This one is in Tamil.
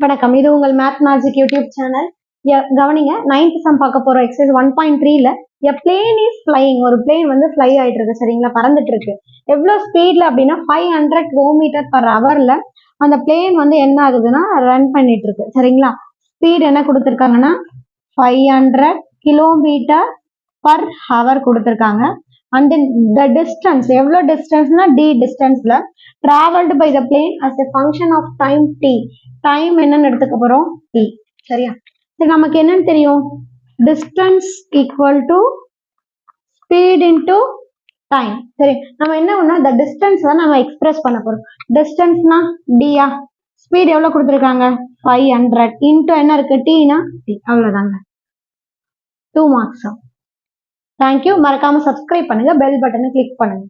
வணக்கம், இது உங்கள் மேத் மேஜிக் யூடியூப் சேனல். கவனிங்க, 9th சம் பார்க்க போறோம். எக்ஸசைஸ் 1.3ல எ பிளேன் இஸ் ஃபிளைங். ஒரு பிளேன் வந்து ஃபிளை ஆயிட்டு இருக்கு, சரிங்களா, பறந்துட்டு இருக்கு. எவ்வளவு ஸ்பீட்ல அப்படின்னா 500 km/hல அந்த பிளேன் வந்து என்ன ஆகுதுன்னா ரன் பண்ணிட்டு இருக்கு, சரிங்களா. ஸ்பீட் என்ன கொடுத்துருக்காங்கன்னா 500 km/h கொடுத்துருக்காங்க. And then the distance, எவ்வளோ டிஸ்டன்ஸ்னா d டிஸ்டன்ஸ்ல traveled by the plane as a function of time t. Time என்னன்னு எடுத்துக்க போறோம் t, சரியா. சரி, நமக்கு என்னன்னு தெரியும், distance equal to speed into time. சரி, நம்ம என்ன பண்ணோம், the distance தான் நம்ம எக்ஸ்பிரஸ் பண்ண போறோம். டிஸ்டன்ஸ்னா d-ஆ, ஸ்பீட் எவ்வளவு கொடுத்துருக்காங்க 500 into என்ன இருக்கு t-னா t, அவ்வளவுதாங்க. 2 marks. தேங்க்யூ. மறக்காம சப்ஸ்கிரைப் பண்ணுங்க, பெல் பட்டனை கிளிக் பண்ணுங்க.